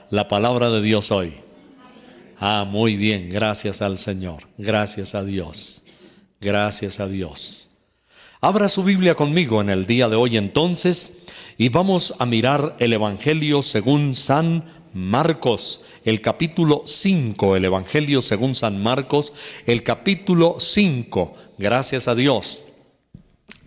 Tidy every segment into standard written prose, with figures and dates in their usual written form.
la palabra de Dios hoy? Muy bien, gracias al Señor, gracias a Dios, gracias a Dios. Abra su Biblia conmigo en el día de hoy entonces y vamos a mirar el Evangelio según San Marcos, el capítulo 5, el Evangelio según San Marcos, el capítulo 5, gracias a Dios.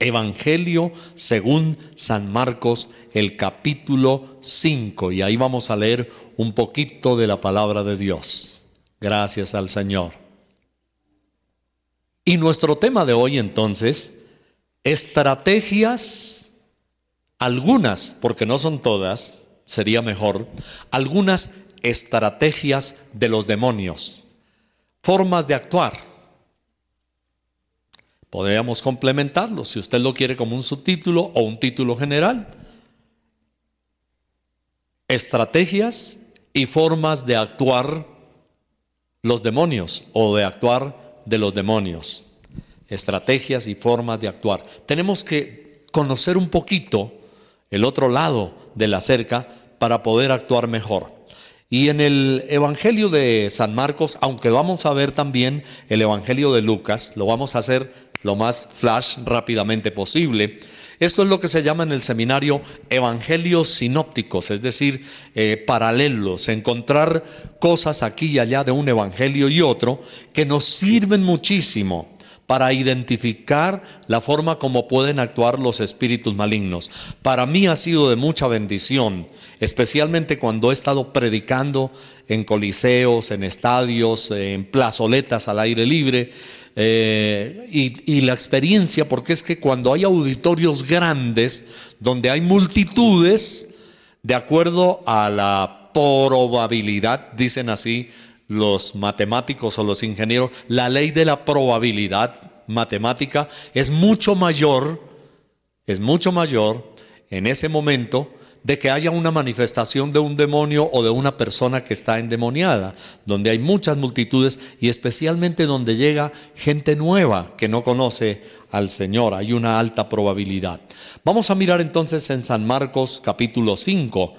Evangelio según San Marcos, el capítulo 5, y ahí vamos a leer un poquito de la palabra de Dios. Gracias al Señor. Y nuestro tema de hoy entonces, estrategias, algunas, porque no son todas, sería mejor, algunas estrategias de los demonios, formas de actuar. Podríamos complementarlo, si usted lo quiere como un subtítulo o un título general. Estrategias y formas de actuar los demonios o de actuar de los demonios. Estrategias y formas de actuar. Tenemos que conocer un poquito el otro lado de la cerca para poder actuar mejor. Y en el Evangelio de San Marcos, aunque vamos a ver también el Evangelio de Lucas, lo vamos a hacer lo más flash rápidamente posible. Esto es lo que se llama en el seminario evangelios sinópticos, es decir, paralelos, encontrar cosas aquí y allá de un evangelio y otro que nos sirven muchísimo para identificar la forma como pueden actuar los espíritus malignos. Para mí ha sido de mucha bendición, especialmente cuando he estado predicando en coliseos, en estadios, en plazoletas al aire libre, y la experiencia, porque es que cuando hay auditorios grandes, donde hay multitudes, de acuerdo a la probabilidad, dicen así los matemáticos o los ingenieros, la ley de la probabilidad matemática es mucho mayor en ese momento de que haya una manifestación de un demonio o de una persona que está endemoniada, donde hay muchas multitudes y especialmente donde llega gente nueva que no conoce al Señor. Hay una alta probabilidad. Vamos a mirar entonces en San Marcos capítulo 5,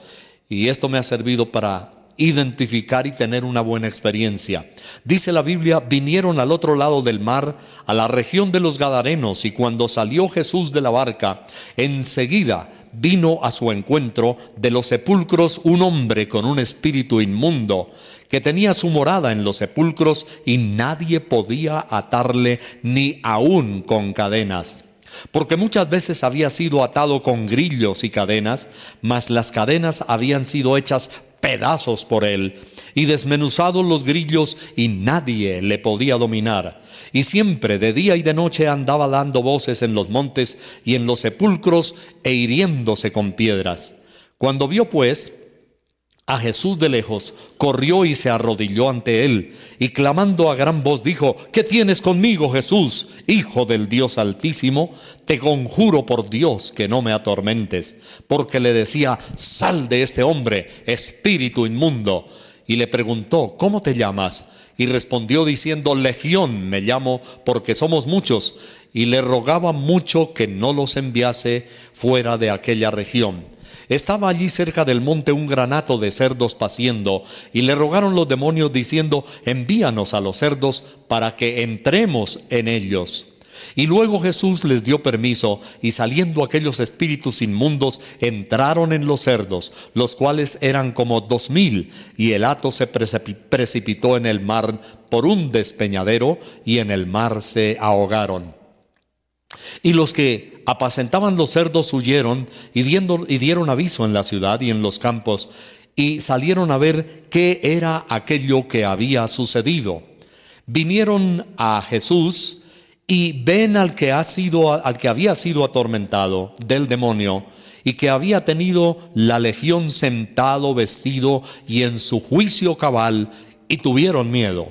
y esto me ha servido para identificar y tener una buena experiencia. Dice la Biblia: vinieron al otro lado del mar, a la región de los Gadarenos, y cuando salió Jesús de la barca, enseguida vino a su encuentro de los sepulcros un hombre con un espíritu inmundo, que tenía su morada en los sepulcros, y nadie podía atarle ni aun con cadenas, porque muchas veces había sido atado con grillos y cadenas, mas las cadenas habían sido hechas pedazos por él, y desmenuzados los grillos, y nadie le podía dominar. Y siempre de día y de noche andaba dando voces en los montes y en los sepulcros, e hiriéndose con piedras. Cuando vio pues a Jesús de lejos, corrió y se arrodilló ante él, y clamando a gran voz dijo: ¿qué tienes conmigo, Jesús, Hijo del Dios Altísimo? Te conjuro por Dios que no me atormentes. Porque le decía: sal de este hombre, espíritu inmundo. Y le preguntó: ¿cómo te llamas? Y respondió diciendo: Legión me llamo, porque somos muchos. Y le rogaba mucho que no los enviase fuera de aquella región. Estaba allí cerca del monte un granato de cerdos paciendo, y le rogaron los demonios diciendo: envíanos a los cerdos para que entremos en ellos. Y luego Jesús les dio permiso, y saliendo aquellos espíritus inmundos entraron en los cerdos, los cuales eran como 2000, y el hato se precipitó en el mar por un despeñadero, y en el mar se ahogaron. Y los que apacentaban los cerdos huyeron y dieron aviso en la ciudad y en los campos, y salieron a ver qué era aquello que había sucedido. Vinieron a Jesús y ven al que había sido atormentado del demonio, y que había tenido la legión sentado, vestido y en su juicio cabal, y tuvieron miedo.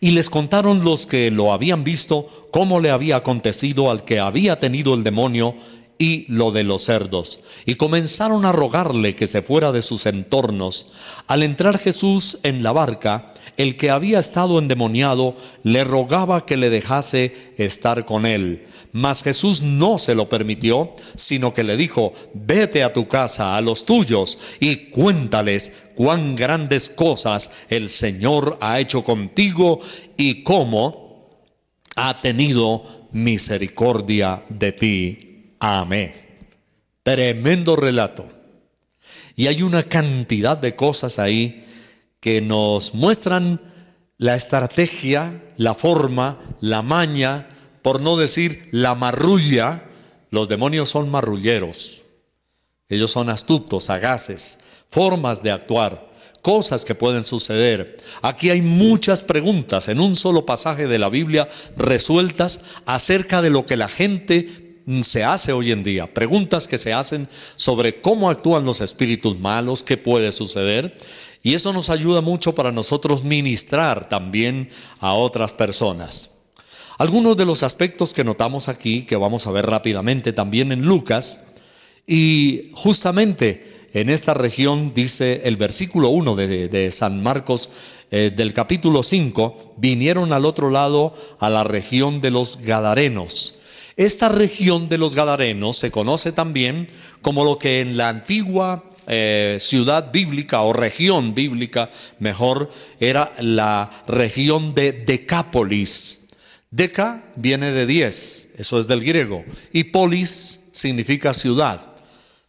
Y les contaron los que lo habían visto cómo le había acontecido al que había tenido el demonio, y lo de los cerdos. Y comenzaron a rogarle que se fuera de sus entornos. Al entrar Jesús en la barca, el que había estado endemoniado le rogaba que le dejase estar con él. Mas Jesús no se lo permitió, sino que le dijo: vete a tu casa, a los tuyos, y cuéntales cuán grandes cosas el Señor ha hecho contigo y cómo ha tenido misericordia de ti. Amén. Tremendo relato. Y hay una cantidad de cosas ahí que nos muestran la estrategia, la forma, la maña, por no decir la marrulla. Los demonios son marrulleros. Ellos son astutos, sagaces, formas de actuar, cosas que pueden suceder. Aquí hay muchas preguntas en un solo pasaje de la Biblia resueltas acerca de lo que la gente se hace hoy en día. Preguntas que se hacen sobre cómo actúan los espíritus malos, qué puede suceder. Y eso nos ayuda mucho para nosotros ministrar también a otras personas. Algunos de los aspectos que notamos aquí, que vamos a ver rápidamente también en Lucas, y justamente en esta región dice el versículo 1 de San Marcos, del capítulo 5, vinieron al otro lado a la región de los Gadarenos. Esta región de los Gadarenos se conoce también como lo que en la antigua ciudad bíblica o región bíblica, mejor, era la región de Decápolis. Deca viene de 10, eso es del griego, y polis significa ciudad.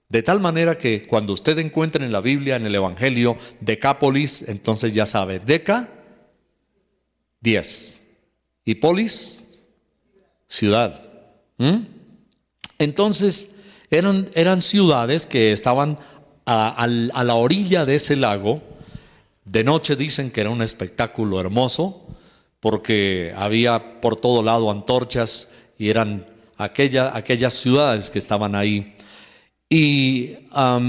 De tal manera que cuando usted encuentre en la Biblia, en el Evangelio, Decápolis, entonces ya sabe, Deca, 10, y polis, ciudad. Entonces eran ciudades que estaban a la orilla de ese lago. De noche dicen que era un espectáculo hermoso, porque había por todo lado antorchas y eran aquellas ciudades que estaban ahí. Y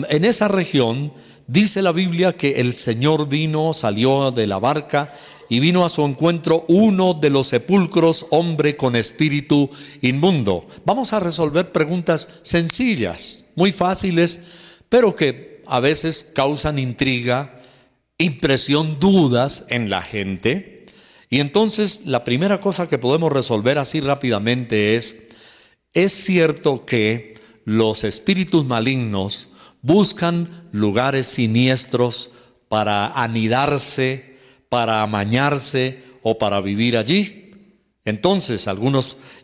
en esa región dice la Biblia que el Señor salió de la barca y vino a su encuentro uno de los sepulcros, hombre con espíritu inmundo. Vamos a resolver preguntas sencillas, muy fáciles, pero que a veces causan intriga, impresión, dudas en la gente. Y entonces la primera cosa que podemos resolver así rápidamente ¿es cierto que los espíritus malignos buscan lugares siniestros para anidarse, para amañarse o para vivir allí? Entonces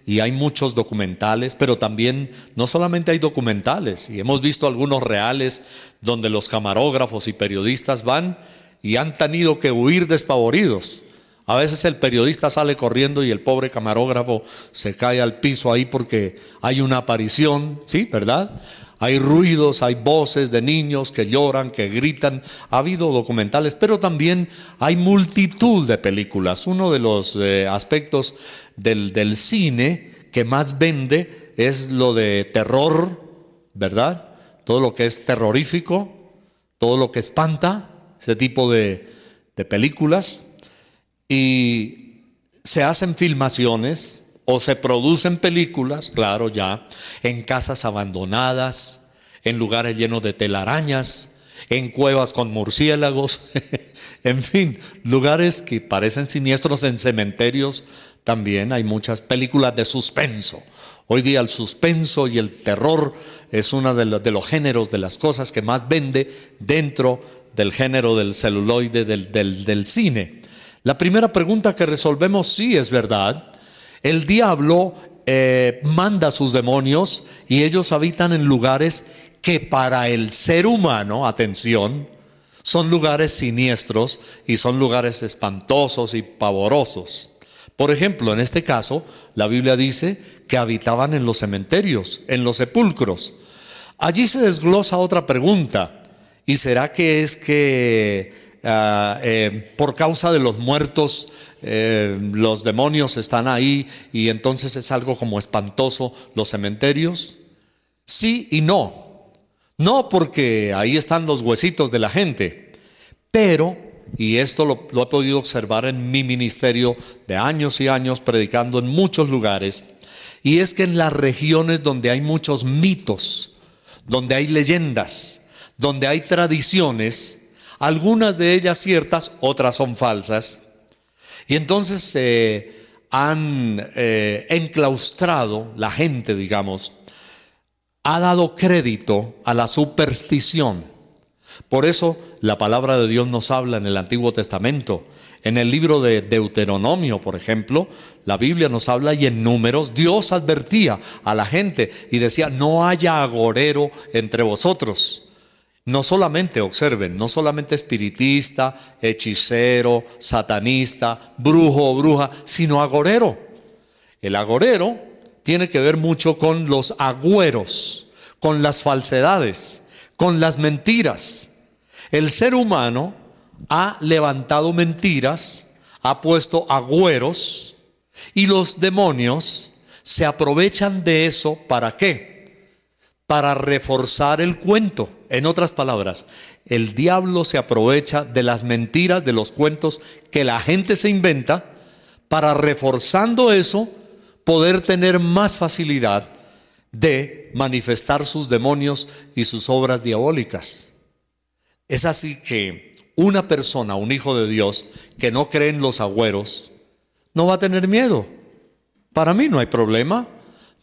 y hay muchos documentales, pero también no solamente hay documentales, y hemos visto algunos reales donde los camarógrafos y periodistas van y han tenido que huir despavoridos. A veces el periodista sale corriendo y el pobre camarógrafo se cae al piso ahí porque hay una aparición, ¿sí? ¿Verdad? Hay ruidos, hay voces de niños que lloran, que gritan. Ha habido documentales, pero también hay multitud de películas. Uno de los aspectos del cine que más vende es lo de terror, ¿verdad? Todo lo que es terrorífico, todo lo que espanta, ese tipo de películas. Y se hacen filmaciones o se producen películas, claro, ya, en casas abandonadas, en lugares llenos de telarañas, en cuevas con murciélagos, en fin, lugares que parecen siniestros. En cementerios también hay muchas películas de suspenso. Hoy día el suspenso y el terror es uno de los géneros, de las cosas que más vende dentro del género del celuloide, del cine. La primera pregunta que resolvemos, sí, es verdad. El diablo manda a sus demonios y ellos habitan en lugares que para el ser humano, atención, son lugares siniestros y son lugares espantosos y pavorosos. Por ejemplo, en este caso, la Biblia dice que habitaban en los cementerios, en los sepulcros. Allí se desglosa otra pregunta. ¿Y será que es que por causa de los muertos los demonios están ahí y entonces es algo como espantoso los cementerios? Sí y no. No, porque ahí están los huesitos de la gente, pero, y esto lo he podido observar en mi ministerio de años y años predicando en muchos lugares, Y es que en las regiones donde hay muchos mitos, donde hay leyendas, donde hay tradiciones, algunas de ellas ciertas, otras son falsas, y entonces se han enclaustrado, la gente, digamos, ha dado crédito a la superstición. Por eso la palabra de Dios nos habla en el Antiguo Testamento. En el libro de Deuteronomio, por ejemplo, la Biblia nos habla, y en Números, Dios advertía a la gente y decía: no haya agorero entre vosotros. No solamente, observen, no solamente espiritista, hechicero, satanista, brujo o bruja, sino agorero. El agorero tiene que ver mucho con los agüeros, con las falsedades, con las mentiras. El ser humano ha levantado mentiras, ha puesto agüeros, y los demonios se aprovechan de eso. ¿Para qué? Para reforzar el cuento. En otras palabras, el diablo se aprovecha de las mentiras, de los cuentos que la gente se inventa, para, reforzando eso, poder tener más facilidad de manifestar sus demonios y sus obras diabólicas. Es así que una persona, un hijo de Dios, que no cree en los agüeros, no va a tener miedo. Para mí no hay problema.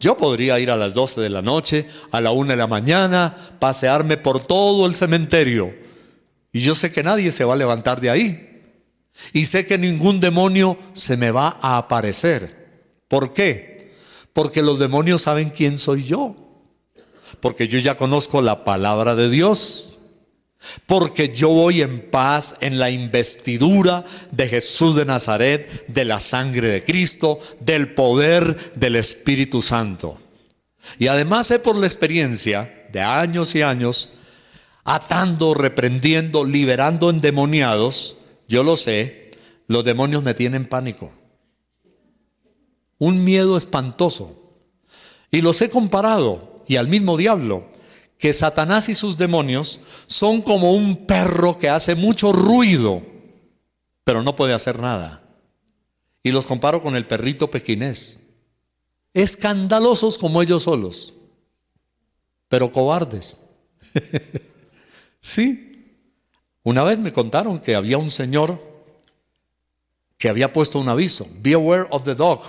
Yo podría ir a las 12 de la noche, a la 1 de la mañana, pasearme por todo el cementerio, y yo sé que nadie se va a levantar de ahí, y sé que ningún demonio se me va a aparecer. ¿Por qué? Porque los demonios saben quién soy yo, porque yo ya conozco la palabra de Dios, porque yo voy en paz en la investidura de Jesús de Nazaret, de la sangre de Cristo, del poder del Espíritu Santo. Y además sé por la experiencia de años y años, atando, reprendiendo, liberando endemoniados, yo lo sé, los demonios me tienen pánico, un miedo espantoso. Y los he comparado, y al mismo diablo, que Satanás y sus demonios son como un perro que hace mucho ruido, pero no puede hacer nada. Y los comparo con el perrito pequinés, escandalosos como ellos solos, pero cobardes. Sí. Una vez me contaron que había un señor que había puesto un aviso: beware of the dog,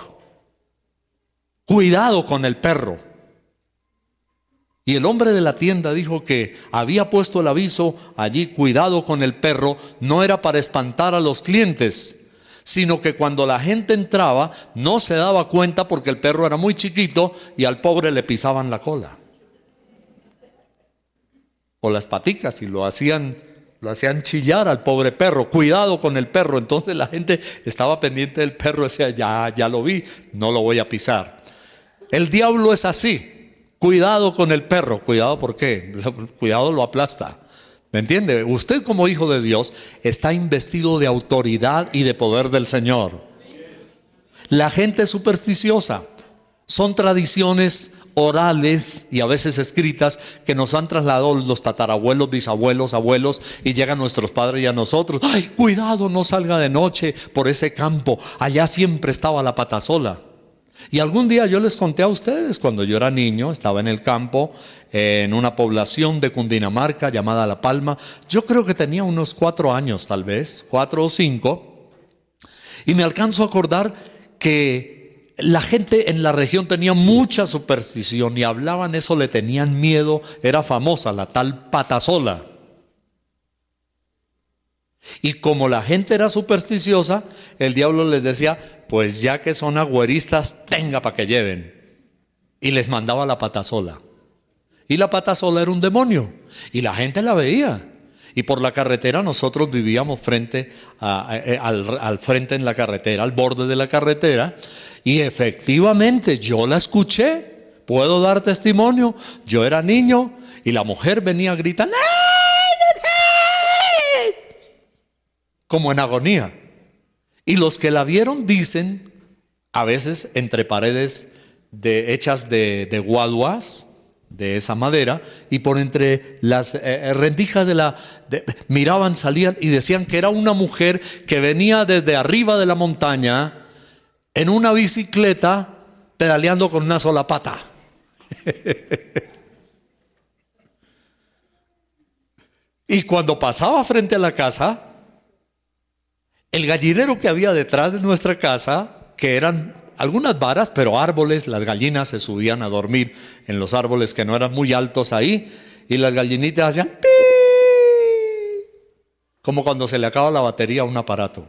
cuidado con el perro. Y el hombre de la tienda dijo que había puesto el aviso allí, cuidado con el perro, no era para espantar a los clientes, sino que cuando la gente entraba no se daba cuenta, porque el perro era muy chiquito y al pobre le pisaban la cola o las paticas y lo hacían chillar al pobre perro. Cuidado con el perro. Entonces la gente estaba pendiente del perro, decía: ya lo vi, no lo voy a pisar. El diablo es así. Cuidado con el perro. Cuidado, ¿por qué? Cuidado, lo aplasta. ¿Me entiende? Usted, como hijo de Dios, está investido de autoridad y de poder del Señor. La gente es supersticiosa. Son tradiciones orales y a veces escritas que nos han trasladado los tatarabuelos, bisabuelos, abuelos, y llegan nuestros padres y a nosotros: ¡ay, cuidado, no salga de noche por ese campo! Allá siempre estaba la patasola. Y algún día yo les conté a ustedes, cuando yo era niño, estaba en el campo, en una población de Cundinamarca llamada La Palma. Yo creo que tenía unos 4 años, tal vez, 4 o 5. Y me alcanzo a acordar que la gente en la región tenía mucha superstición y hablaban eso, le tenían miedo. Era famosa la tal patasola. Y como la gente era supersticiosa, el diablo les decía: pues ya que son agüeristas, tenga para que lleven. Y les mandaba la patasola. Y la patasola era un demonio, y la gente la veía. Y por la carretera, nosotros vivíamos al frente en la carretera, al borde de la carretera, y efectivamente yo la escuché. Puedo dar testimonio. Yo era niño y la mujer venía gritando como en agonía. Y los que la vieron dicen, a veces entre paredes hechas de guaduas, de esa madera, y por entre las rendijas miraban, salían y decían que era una mujer que venía desde arriba de la montaña en una bicicleta, pedaleando con una sola pata. Y cuando pasaba frente a la casa, el gallinero que había detrás de nuestra casa, que eran algunas varas, pero árboles, las gallinas se subían a dormir en los árboles que no eran muy altos ahí, y las gallinitas hacían pi, como cuando se le acaba la batería a un aparato.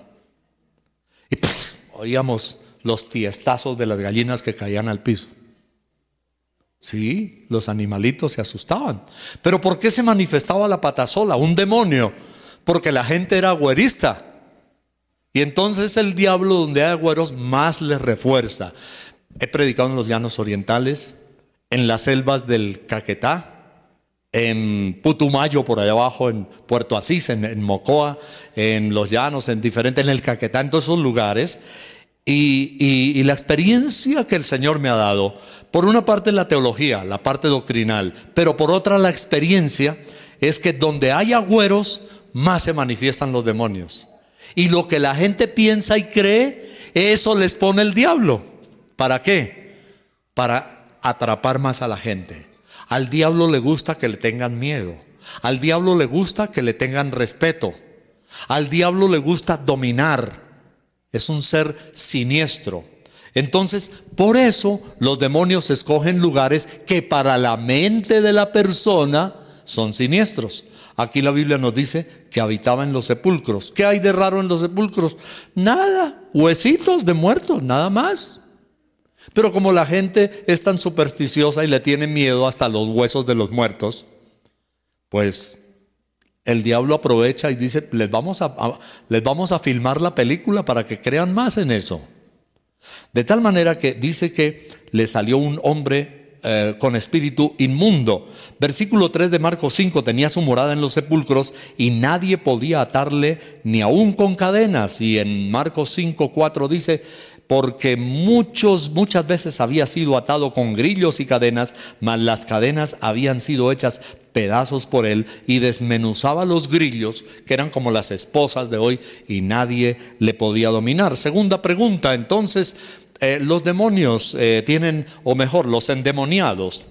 Y oíamos los tiestazos de las gallinas que caían al piso. Sí, los animalitos se asustaban. ¿Pero por qué se manifestaba la patasola? Un demonio. Porque la gente era agüerista. Y entonces el diablo, donde hay agüeros, más les refuerza. He predicado en los llanos orientales, en las selvas del Caquetá, en Putumayo, por allá abajo, en Puerto Asís, en Mocoa, en los llanos, en el Caquetá, en todos esos lugares. Y la experiencia que el Señor me ha dado, por una parte la teología, la parte doctrinal, pero por otra la experiencia, es que donde hay agüeros, más se manifiestan los demonios. Y lo que la gente piensa y cree, eso les pone el diablo. ¿Para qué? Para atrapar más a la gente. Al diablo le gusta que le tengan miedo. Al diablo le gusta que le tengan respeto. Al diablo le gusta dominar. Es un ser siniestro. Entonces, por eso los demonios escogen lugares que para la mente de la persona son siniestros. Aquí la Biblia nos dice que habitaba en los sepulcros. ¿Qué hay de raro en los sepulcros? Nada, huesitos de muertos, nada más. Pero como la gente es tan supersticiosa y le tiene miedo hasta los huesos de los muertos, pues el diablo aprovecha y dice, les vamos a filmar la película para que crean más en eso. De tal manera que dice que le salió un hombre con espíritu inmundo. Versículo 3 de Marcos 5, tenía su morada en los sepulcros y nadie podía atarle ni aún con cadenas. Y en Marcos 5, 4 dice, porque muchas veces había sido atado con grillos y cadenas, mas las cadenas habían sido hechas pedazos por él, y desmenuzaba los grillos, que eran como las esposas de hoy, y nadie le podía dominar. Segunda pregunta, entonces, los demonios tienen, o mejor, los endemoniados,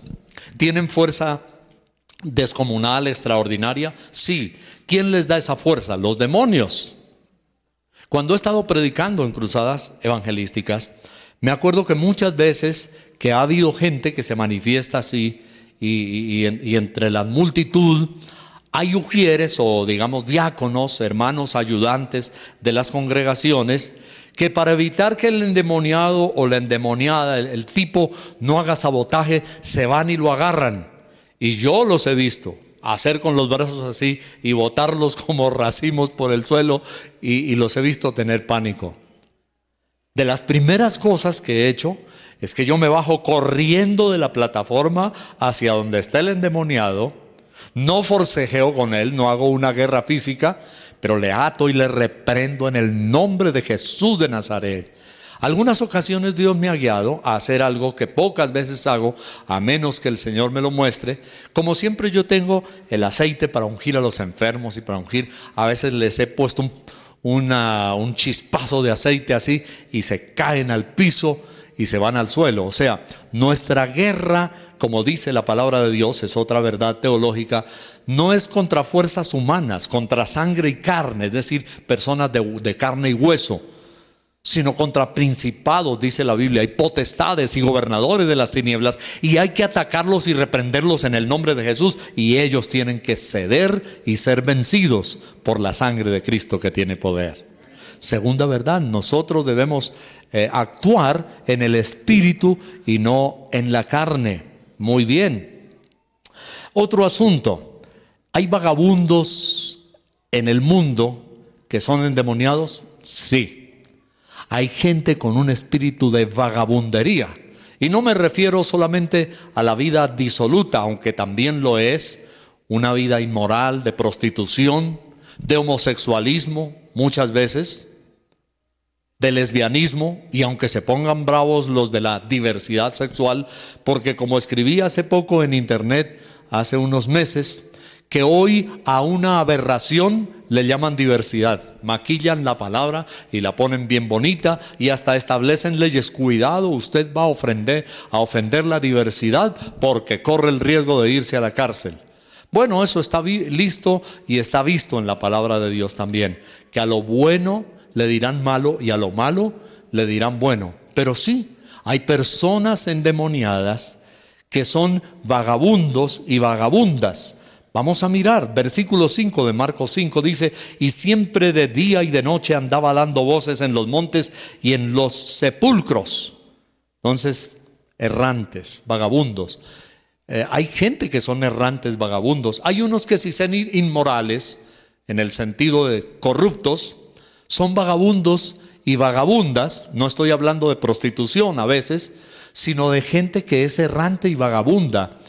¿tienen fuerza descomunal, extraordinaria? Sí. ¿Quién les da esa fuerza? Los demonios. Cuando he estado predicando en cruzadas evangelísticas, me acuerdo que muchas veces que ha habido gente que se manifiesta así, y entre la multitud hay ujieres o digamos diáconos, hermanos ayudantes de las congregaciones, que para evitar que el endemoniado o la endemoniada, el tipo no haga sabotaje, se van y lo agarran. Y yo los he visto hacer con los brazos así y botarlos como racimos por el suelo, y los he visto tener pánico. De las primeras cosas que he hecho es que yo me bajo corriendo de la plataforma hacia donde está el endemoniado. No forcejeo con él, no hago una guerra física, pero le ato y le reprendo en el nombre de Jesús de Nazaret. Algunas ocasiones Dios me ha guiado a hacer algo que pocas veces hago, a menos que el Señor me lo muestre. Como siempre yo tengo el aceite para ungir a los enfermos y para ungir, a veces les he puesto un chispazo de aceite así y se caen al piso y se van al suelo. O sea, nuestra guerra, como dice la palabra de Dios, es otra verdad teológica, no es contra fuerzas humanas, contra sangre y carne, es decir, personas de carne y hueso, sino contra principados, dice la Biblia, y potestades y gobernadores de las tinieblas, y hay que atacarlos y reprenderlos en el nombre de Jesús, y ellos tienen que ceder y ser vencidos por la sangre de Cristo que tiene poder. Segunda verdad, nosotros debemos actuar en el espíritu y no en la carne. Muy bien. Otro asunto, ¿hay vagabundos en el mundo que son endemoniados? Sí. Hay gente con un espíritu de vagabundería. Y no me refiero solamente a la vida disoluta, aunque también lo es, una vida inmoral, de prostitución, de homosexualismo, muchas veces, de lesbianismo, y aunque se pongan bravos los de la diversidad sexual, porque como escribí hace poco en internet, hace unos meses, que hoy a una aberración le llaman diversidad. Maquillan la palabra y la ponen bien bonita y hasta establecen leyes. Cuidado, usted va a ofender la diversidad porque corre el riesgo de irse a la cárcel. Bueno, eso está listo y está visto en la palabra de Dios también, que a lo bueno le dirán malo y a lo malo le dirán bueno. Pero sí, hay personas endemoniadas que son vagabundos y vagabundas. Vamos a mirar, versículo 5 de Marcos 5 dice: y siempre de día y de noche andaba dando voces en los montes y en los sepulcros. Entonces, errantes, vagabundos. Hay gente que son errantes, vagabundos. Hay unos que si son inmorales, en el sentido de corruptos, son vagabundos y vagabundas. No estoy hablando de prostitución a veces, sino de gente que es errante y vagabunda.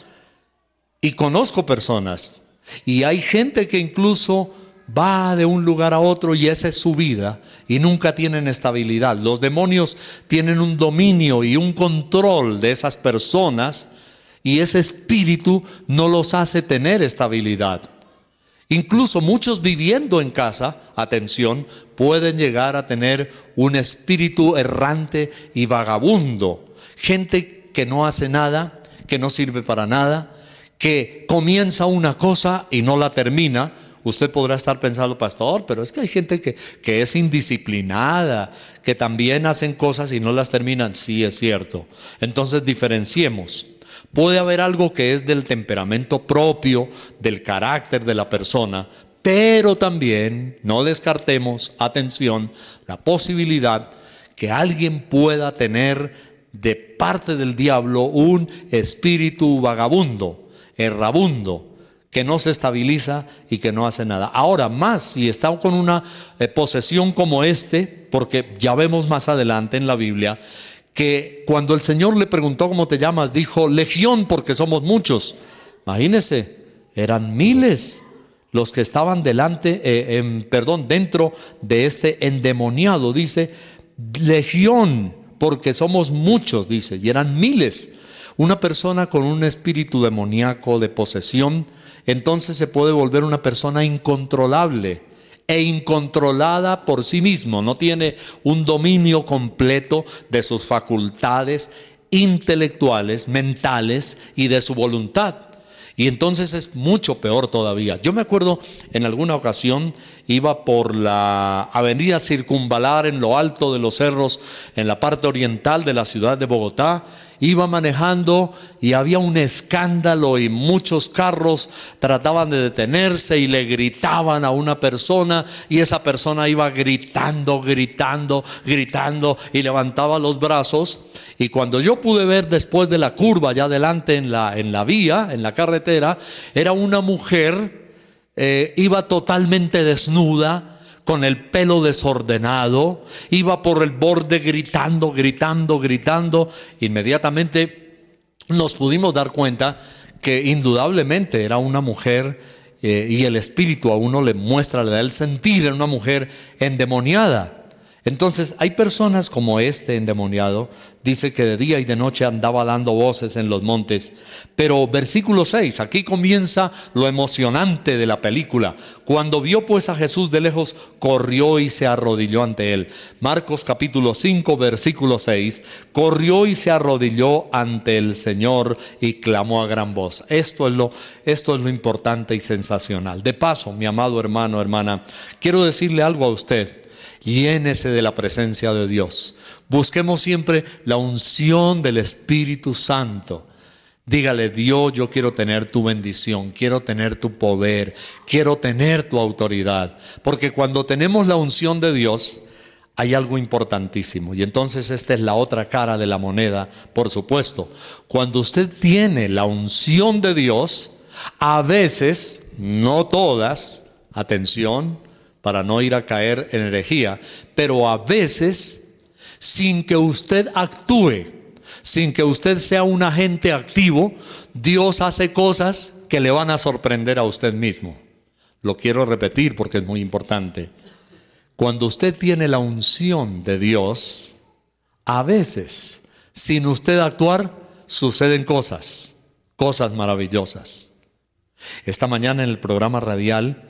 Y conozco personas, y hay gente que incluso va de un lugar a otro y esa es su vida y nunca tienen estabilidad. Los demonios tienen un dominio y un control de esas personas y ese espíritu no los hace tener estabilidad. Incluso muchos viviendo en casa, atención, pueden llegar a tener un espíritu errante y vagabundo. Gente que no hace nada, que no sirve para nada, que comienza una cosa y no la termina. Usted podrá estar pensando, pastor, pero es que hay gente que es indisciplinada, que también hacen cosas y no las terminan. Sí, es cierto. Entonces diferenciemos. Puede haber algo que es del temperamento propio, del carácter de la persona, pero también no descartemos, atención, la posibilidad que alguien pueda tener de parte del diablo un espíritu vagabundo, errabundo, que no se estabiliza y que no hace nada. Ahora, más si está con una posesión como porque ya vemos más adelante en la Biblia que cuando el Señor le preguntó cómo te llamas, dijo legión, porque somos muchos. Imagínense, eran miles los que estaban dentro de este endemoniado. Dice legión, porque somos muchos, dice, y eran miles. Una persona con un espíritu demoníaco de posesión, entonces se puede volver una persona incontrolable e incontrolada por sí mismo. No tiene un dominio completo de sus facultades intelectuales, mentales y de su voluntad. Y entonces es mucho peor todavía. Yo me acuerdo en alguna ocasión iba por la avenida Circunvalar en lo alto de los cerros, en la parte oriental de la ciudad de Bogotá. Iba manejando y había un escándalo y muchos carros trataban de detenerse y le gritaban a una persona y esa persona iba gritando y levantaba los brazos. Y cuando yo pude ver después de la curva, ya adelante en la vía, en la carretera, era una mujer, iba totalmente desnuda, con el pelo desordenado, iba por el borde gritando. Inmediatamente nos pudimos dar cuenta que indudablemente era una mujer, y el espíritu a uno le da el sentir, era una mujer endemoniada. Entonces hay personas como este endemoniado, dice que de día y de noche andaba dando voces en los montes. Pero versículo 6, aquí comienza lo emocionante de la película. Cuando vio pues a Jesús de lejos, corrió y se arrodilló ante él. Marcos capítulo 5, versículo 6, corrió y se arrodilló ante el Señor y clamó a gran voz. Esto es lo importante y sensacional. De paso, mi amado hermano, hermana, quiero decirle algo a usted. Llénese de la presencia de Dios. Busquemos siempre la unción del Espíritu Santo. Dígale: Dios, yo quiero tener tu bendición, quiero tener tu poder, quiero tener tu autoridad. Porque cuando tenemos la unción de Dios, hay algo importantísimo. Y entonces esta es la otra cara de la moneda, por supuesto. Cuando usted tiene la unción de Dios, a veces, no todas, atención, para no ir a caer en herejía, pero a veces, sin que usted actúe, sin que usted sea un agente activo, Dios hace cosas que le van a sorprender a usted mismo. Lo quiero repetir porque es muy importante. Cuando usted tiene la unción de Dios, a veces, sin usted actuar, suceden cosas maravillosas. Esta mañana en el programa radial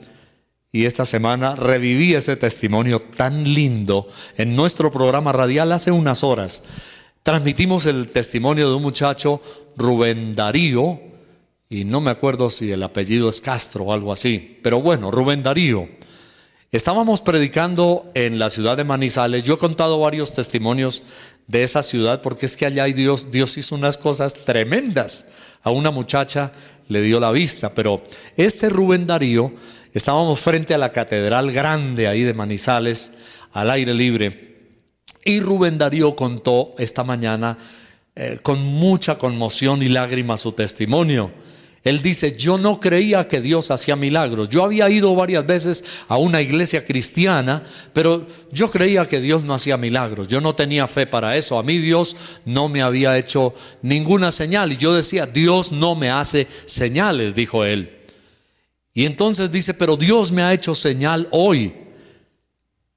y esta semana reviví ese testimonio tan lindo en nuestro programa radial hace unas horas. Transmitimos el testimonio de un muchacho, Rubén Darío, y no me acuerdo si el apellido es Castro o algo así, pero bueno, Rubén Darío. Estábamos predicando en la ciudad de Manizales. Yo he contado varios testimonios de esa ciudad porque es que allá hay Dios hizo unas cosas tremendas. A una muchacha le dio la vista, pero este Rubén Darío, estábamos frente a la catedral grande ahí de Manizales, al aire libre, y Rubén Darío contó esta mañana con mucha conmoción y lágrimas su testimonio. Él dice: yo no creía que Dios hacía milagros. Yo había ido varias veces a una iglesia cristiana, pero yo creía que Dios no hacía milagros. Yo no tenía fe para eso. A mí Dios no me había hecho ninguna señal. Y yo decía: Dios no me hace señales, dijo él. Y entonces dice: pero Dios me ha hecho señal hoy.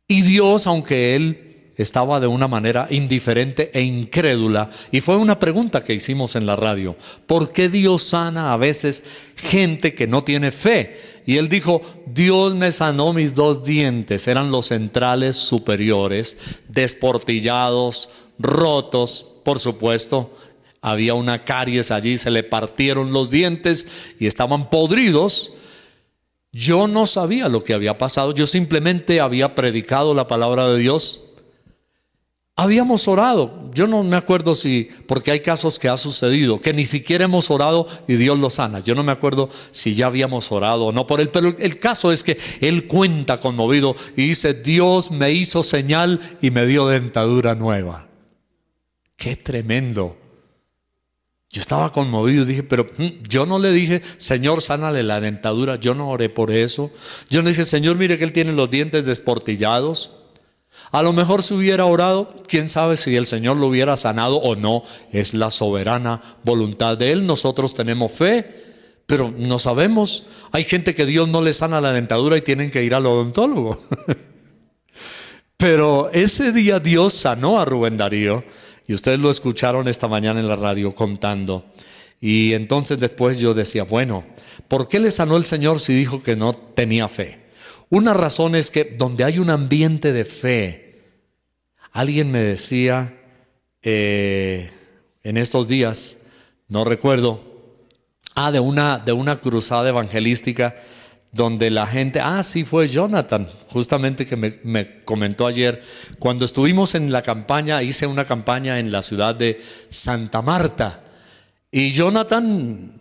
Y Dios, aunque él estaba de una manera indiferente e incrédula, y fue una pregunta que hicimos en la radio: ¿por qué Dios sana a veces gente que no tiene fe? Y él dijo: Dios me sanó mis 2 dientes, eran los centrales superiores, desportillados, rotos, por supuesto. Había una caries allí, se le partieron los dientes y estaban podridos. Yo no sabía lo que había pasado, yo simplemente había predicado la palabra de Dios. Habíamos orado, yo no me acuerdo si, porque hay casos que ha sucedido, que ni siquiera hemos orado y Dios lo sana. Yo no me acuerdo si ya habíamos orado o no por él, pero el caso es que él cuenta conmovido y dice: Dios me hizo señal y me dio dentadura nueva. ¡Qué tremendo! Yo estaba conmovido y dije: pero yo no le dije: Señor, sánale la dentadura. Yo no oré por eso. Yo no dije: Señor, mire que él tiene los dientes desportillados. A lo mejor si hubiera orado, quién sabe si el Señor lo hubiera sanado o no. Es la soberana voluntad de Él. Nosotros tenemos fe, pero no sabemos. Hay gente que Dios no le sana la dentadura y tienen que ir al odontólogo. Pero ese día Dios sanó a Rubén Darío, y ustedes lo escucharon esta mañana en la radio contando. Y entonces después yo decía: bueno, ¿por qué le sanó el Señor si dijo que no tenía fe? Una razón es que donde hay un ambiente de fe, alguien me decía en estos días, no recuerdo, de una cruzada evangelística donde la gente, sí, fue Jonathan, justamente, que me comentó ayer, cuando estuvimos en la campaña, hice una campaña en la ciudad de Santa Marta, y Jonathan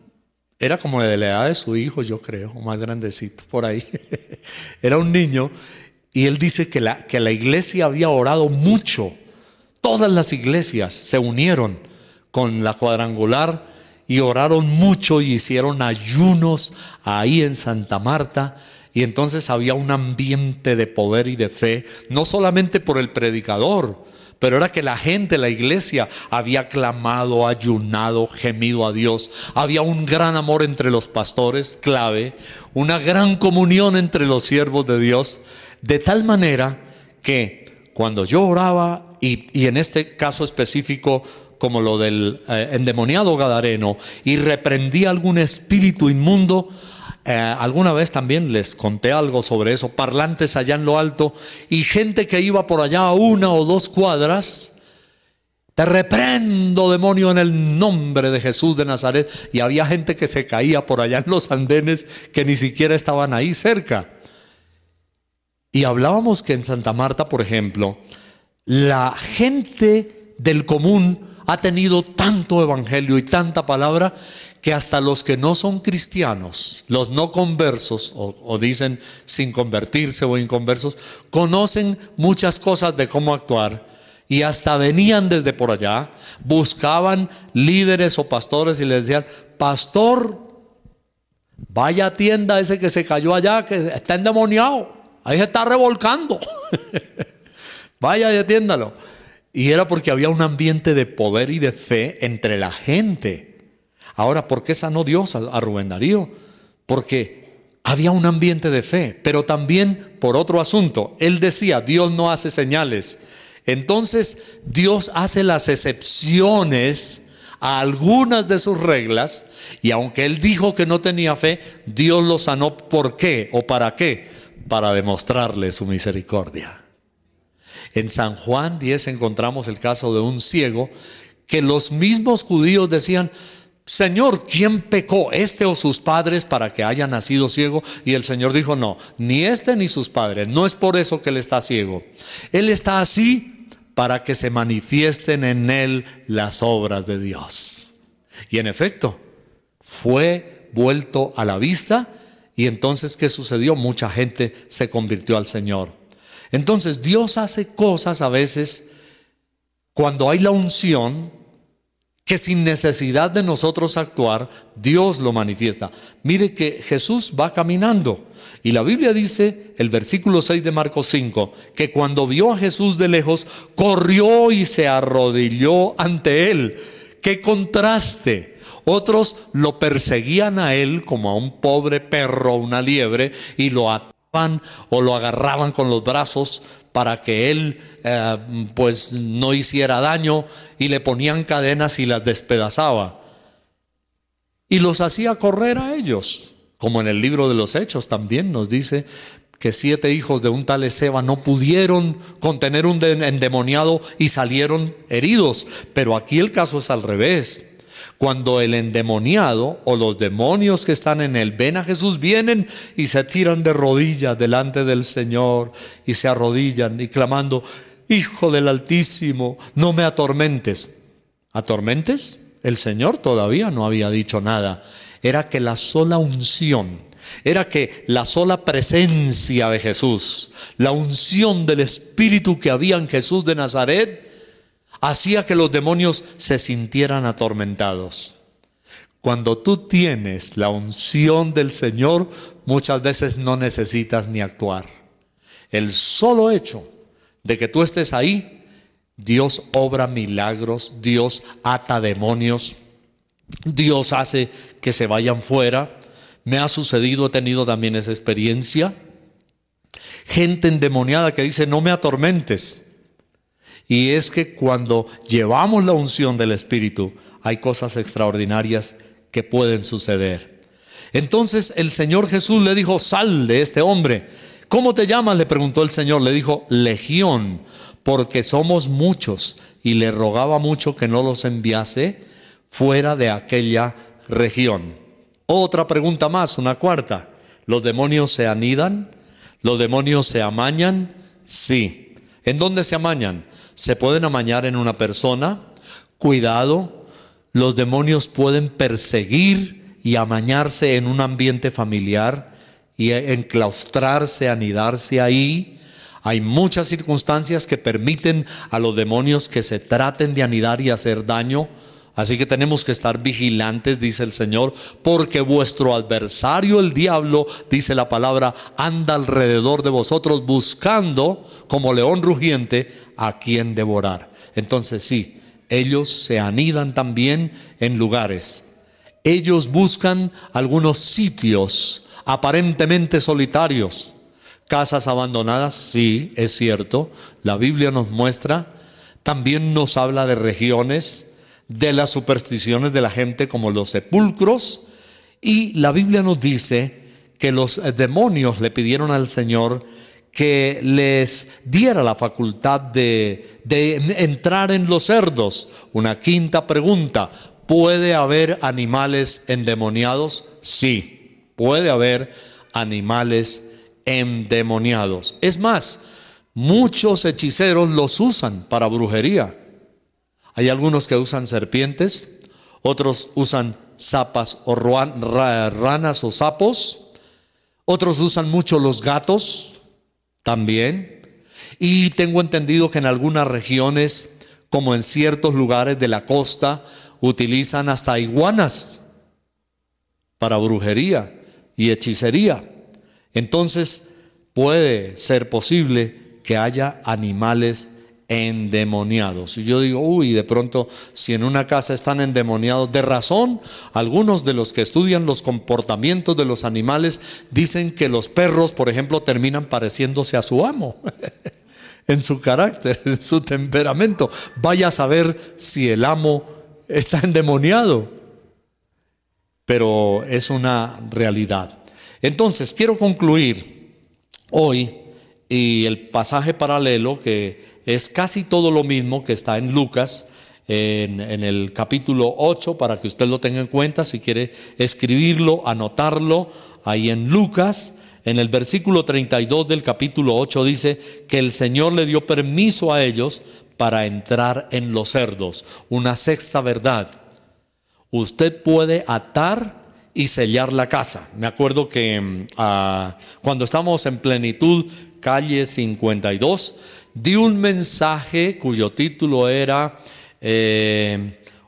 era como de la edad de su hijo, yo creo, o más grandecito, por ahí. Era un niño, y él dice que la iglesia había orado mucho. Todas las iglesias se unieron con la cuadrangular y oraron mucho y hicieron ayunos ahí en Santa Marta. Y entonces había un ambiente de poder y de fe, no solamente por el predicador, pero era que la gente, la iglesia, había clamado, ayunado, gemido a Dios. Había un gran amor entre los pastores, clave, una gran comunión entre los siervos de Dios, de tal manera que cuando yo oraba, y en este caso específico, como lo del endemoniado gadareno, y reprendía algún espíritu inmundo. Alguna vez también les conté algo sobre eso, parlantes allá en lo alto, y gente que iba por allá a 1 o 2 cuadras: te reprendo, demonio, en el nombre de Jesús de Nazaret. Y había gente que se caía por allá en los andenes que ni siquiera estaban ahí cerca. Y hablábamos que en Santa Marta, por ejemplo, la gente del común ha tenido tanto evangelio y tanta palabra que hasta los que no son cristianos, los no conversos, o dicen sin convertirse o inconversos, conocen muchas cosas de cómo actuar, y hasta venían desde por allá, buscaban líderes o pastores y les decían: pastor, vaya, atienda ese que se cayó allá, que está endemoniado, ahí se está revolcando. Vaya y atiéndalo. Y era porque había un ambiente de poder y de fe entre la gente. Ahora, ¿por qué sanó Dios a Rubén Darío? Porque había un ambiente de fe, pero también por otro asunto. Él decía: Dios no hace señales. Entonces Dios hace las excepciones a algunas de sus reglas, y aunque él dijo que no tenía fe, Dios lo sanó. ¿Por qué o para qué? Para demostrarle su misericordia. En San Juan 10 encontramos el caso de un ciego que los mismos judíos decían: Señor, ¿quién pecó, este o sus padres, para que haya nacido ciego? Y el Señor dijo: no, ni este ni sus padres, no es por eso que él está ciego. Él está así para que se manifiesten en él las obras de Dios. Y en efecto, fue vuelto a la vista. Y entonces, ¿qué sucedió? Mucha gente se convirtió al Señor. Entonces, Dios hace cosas a veces cuando hay la unción, que sin necesidad de nosotros actuar, Dios lo manifiesta. Mire que Jesús va caminando, y la Biblia dice, el versículo 6 de Marcos 5, que cuando vio a Jesús de lejos, corrió y se arrodilló ante él. ¡Qué contraste! Otros lo perseguían a él como a un pobre perro, una liebre, y lo ataban o lo agarraban con los brazos para que él pues no hiciera daño, y le ponían cadenas y las despedazaba y los hacía correr a ellos, como en el libro de los Hechos también nos dice que 7 hijos de un tal Esceva no pudieron contener un endemoniado y salieron heridos. Pero aquí el caso es al revés. Cuando el endemoniado o los demonios que están en él ven a Jesús, vienen y se tiran de rodillas delante del Señor y se arrodillan y clamando: Hijo del Altísimo, no me atormentes. ¿Atormentes? El Señor todavía no había dicho nada. Era que la sola unción, era que la sola presencia de Jesús, la unción del Espíritu que había en Jesús de Nazaret, hacía que los demonios se sintieran atormentados. Cuando tú tienes la unción del Señor, muchas veces no necesitas ni actuar. El solo hecho de que tú estés ahí, Dios obra milagros, Dios ata demonios, Dios hace que se vayan fuera. Me ha sucedido, he tenido también esa experiencia. Gente endemoniada que dice: no me atormentes. Y es que cuando llevamos la unción del Espíritu, hay cosas extraordinarias que pueden suceder. Entonces el Señor Jesús le dijo: sal de este hombre. ¿Cómo te llamas?, le preguntó el Señor. Le dijo: Legión, porque somos muchos. Y le rogaba mucho que no los enviase fuera de aquella región. Otra pregunta más, una cuarta: ¿los demonios se anidan? ¿Los demonios se amañan? Sí. ¿En dónde se amañan? Se pueden amañar en una persona. Cuidado, los demonios pueden perseguir y amañarse en un ambiente familiar y enclaustrarse, anidarse ahí. Hay muchas circunstancias que permiten a los demonios que se traten de anidar y hacer daño. Así que tenemos que estar vigilantes, dice el Señor, porque vuestro adversario, el diablo, dice la palabra, anda alrededor de vosotros buscando, como león rugiente, a quien devorar. Entonces sí, ellos se anidan también en lugares. Ellos buscan algunos sitios aparentemente solitarios. Casas abandonadas, sí, es cierto. La Biblia nos muestra, también nos habla de regiones, de las supersticiones de la gente, como los sepulcros. Y la Biblia nos dice que los demonios le pidieron al Señor que les diera la facultad de entrar en los cerdos. Una quinta pregunta: ¿puede haber animales endemoniados? Sí, puede haber animales endemoniados. Es más, muchos hechiceros los usan para brujería. Hay algunos que usan serpientes, otros usan zapas o ranas o sapos, otros usan mucho los gatos también. Y tengo entendido que en algunas regiones, como en ciertos lugares de la costa, utilizan hasta iguanas para brujería y hechicería. Entonces puede ser posible que haya animales endemoniados. Y yo digo: uy, de pronto, si en una casa están endemoniados, de razón, algunos de los que estudian los comportamientos de los animales dicen que los perros, por ejemplo, terminan pareciéndose a su amo en su carácter, en su temperamento. Vaya a saber si el amo está endemoniado. Pero es una realidad. Entonces, quiero concluir hoy y el pasaje paralelo, que es casi todo lo mismo que está en Lucas, en el capítulo 8, para que usted lo tenga en cuenta, si quiere escribirlo, anotarlo, ahí en Lucas, en el versículo 32 del capítulo 8 dice que el Señor le dio permiso a ellos para entrar en los cerdos. Una sexta verdad: usted puede atar y sellar la casa. Me acuerdo que cuando estábamos en Plenitud, calle 52, di un mensaje cuyo título era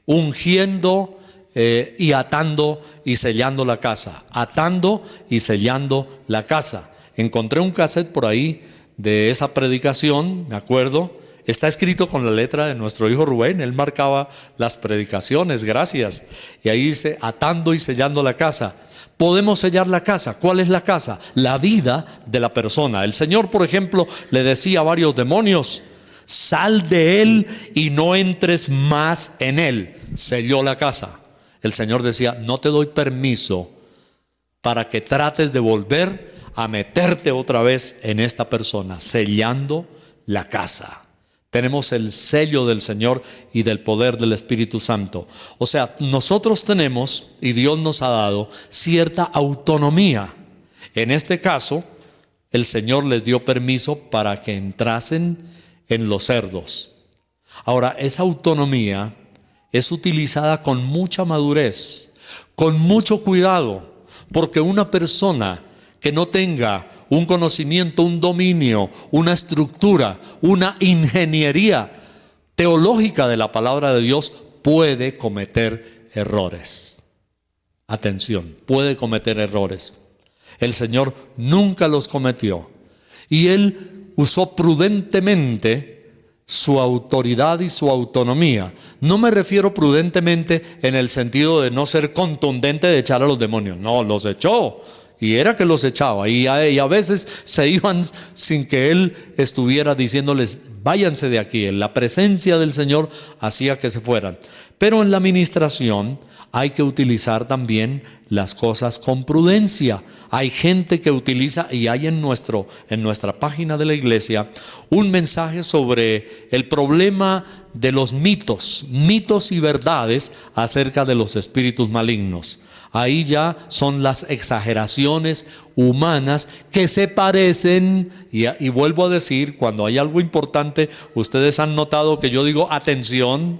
ungiendo y atando y sellando la casa. Atando y sellando la casa. Encontré un cassette por ahí de esa predicación, me acuerdo. Está escrito con la letra de nuestro hijo Rubén. Él marcaba las predicaciones, gracias. Y ahí dice, atando y sellando la casa. Podemos sellar la casa. ¿Cuál es la casa? La vida de la persona. El Señor, por ejemplo, le decía a varios demonios: sal de él y no entres más en él. Selló la casa. El Señor decía: no te doy permiso para que trates de volver a meterte otra vez en esta persona. Sellando la casa. Tenemos el sello del Señor y del poder del Espíritu Santo. O sea, nosotros tenemos, y Dios nos ha dado, cierta autonomía. En este caso, el Señor les dio permiso para que entrasen en los cerdos. Ahora, esa autonomía es utilizada con mucha madurez, con mucho cuidado, porque una persona que no tenga un conocimiento, un dominio, una estructura, una ingeniería teológica de la palabra de Dios puede cometer errores. Atención, puede cometer errores. El Señor nunca los cometió y Él usó prudentemente su autoridad y su autonomía. No me refiero prudentemente en el sentido de no ser contundente de echar a los demonios. No, los echó. Y era que los echaba, y a veces se iban sin que Él estuviera diciéndoles: váyanse de aquí. La presencia del Señor hacía que se fueran. Pero en la administración hay que utilizar también las cosas con prudencia. Hay gente que utiliza, y hay en nuestra página de la iglesia, un mensaje sobre el problema de los mitos y verdades acerca de los espíritus malignos. Ahí ya son las exageraciones humanas que se parecen, y vuelvo a decir, cuando hay algo importante, ustedes han notado que yo digo atención,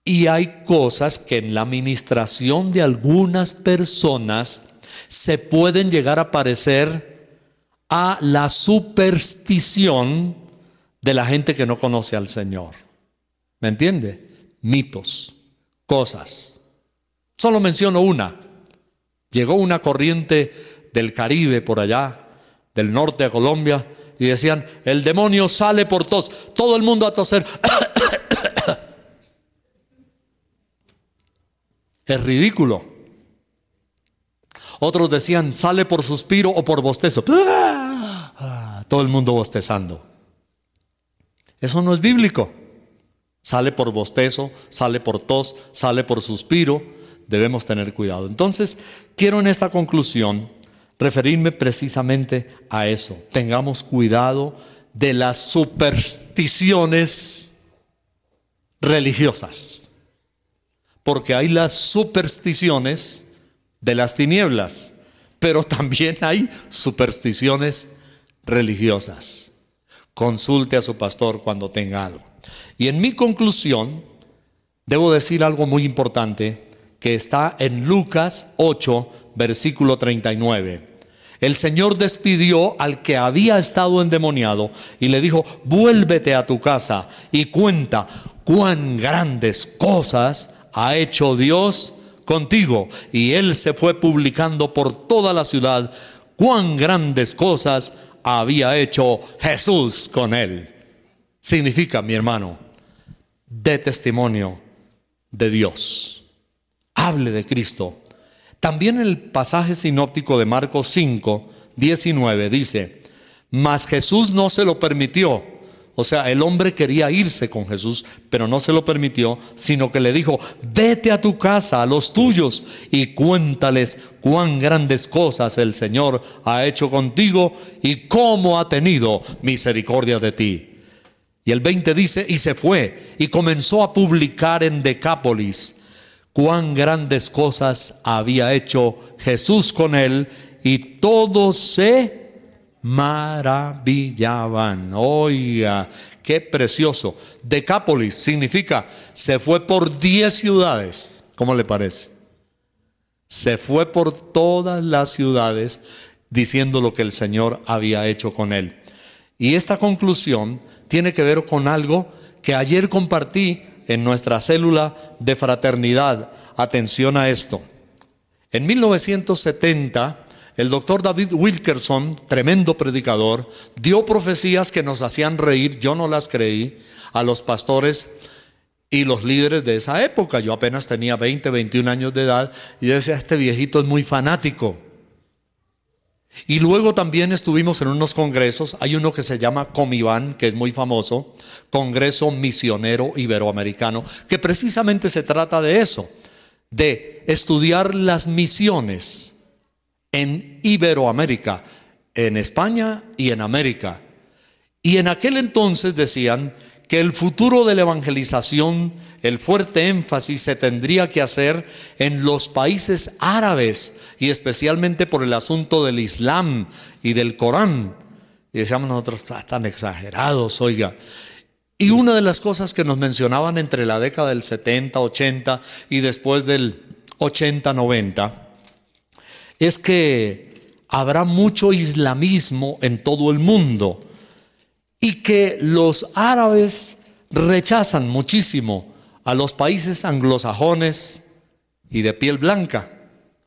y hay cosas que en la administración de algunas personas se pueden llegar a parecer a la superstición de la gente que no conoce al Señor. ¿Me entiende? Mitos, cosas. Solo menciono una. Llegó una corriente del Caribe por allá, del norte de Colombia, y decían: el demonio sale por tos. Todo el mundo a toser. Es ridículo. Otros decían: sale por suspiro o por bostezo. Todo el mundo bostezando. Eso no es bíblico. Sale por bostezo, sale por tos, sale por suspiro. Debemos tener cuidado. Entonces, quiero en esta conclusión referirme precisamente a eso. Tengamos cuidado de las supersticiones religiosas, porque hay las supersticiones de las tinieblas, pero también hay supersticiones religiosas. Consulte a su pastor cuando tenga algo. Y en mi conclusión, debo decir algo muy importante que está en Lucas 8, versículo 39. El Señor despidió al que había estado endemoniado y le dijo: vuélvete a tu casa y cuenta cuán grandes cosas ha hecho Dios contigo. Y él se fue publicando por toda la ciudad cuán grandes cosas había hecho Jesús con él. Significa, mi hermano, dé testimonio de Dios. Hable de Cristo. También el pasaje sinóptico de Marcos 5, 19 dice: mas Jesús no se lo permitió, O sea, el hombre quería irse con Jesús, pero no se lo permitió, sino que le dijo: vete a tu casa, a los tuyos, y cuéntales cuán grandes cosas el Señor ha hecho contigo y cómo ha tenido misericordia de ti. Y el 20 dice: y se fue y comenzó a publicar en Decápolis cuán grandes cosas había hecho Jesús con él, y todos se maravillaban. Oiga, qué precioso. Decápolis significa, se fue por 10 ciudades. ¿Cómo le parece? Se fue por todas las ciudades diciendo lo que el Señor había hecho con él. Y esta conclusión tiene que ver con algo que ayer compartí en nuestra célula de fraternidad. Atención a esto. En 1970, el doctor David Wilkerson, tremendo predicador, dio profecías que nos hacían reír, yo no las creí, a los pastores y los líderes de esa época. Yo apenas tenía 20, 21 años de edad y yo decía: este viejito es muy fanático. Y luego también estuvimos en unos congresos. Hay uno que se llama Comiván, que es muy famoso, Congreso Misionero Iberoamericano, que precisamente se trata de eso, de estudiar las misiones en Iberoamérica, en España y en América. Y en aquel entonces decían que el futuro de la evangelización, el fuerte énfasis se tendría que hacer en los países árabes, y especialmente por el asunto del Islam y del Corán. Y decíamos nosotros: tan exagerados, oiga. Y una de las cosas que nos mencionaban entre la década del 70, 80 y después del 80, 90, es que habrá mucho islamismo en todo el mundo y que los árabes rechazan muchísimo a los países anglosajones y de piel blanca.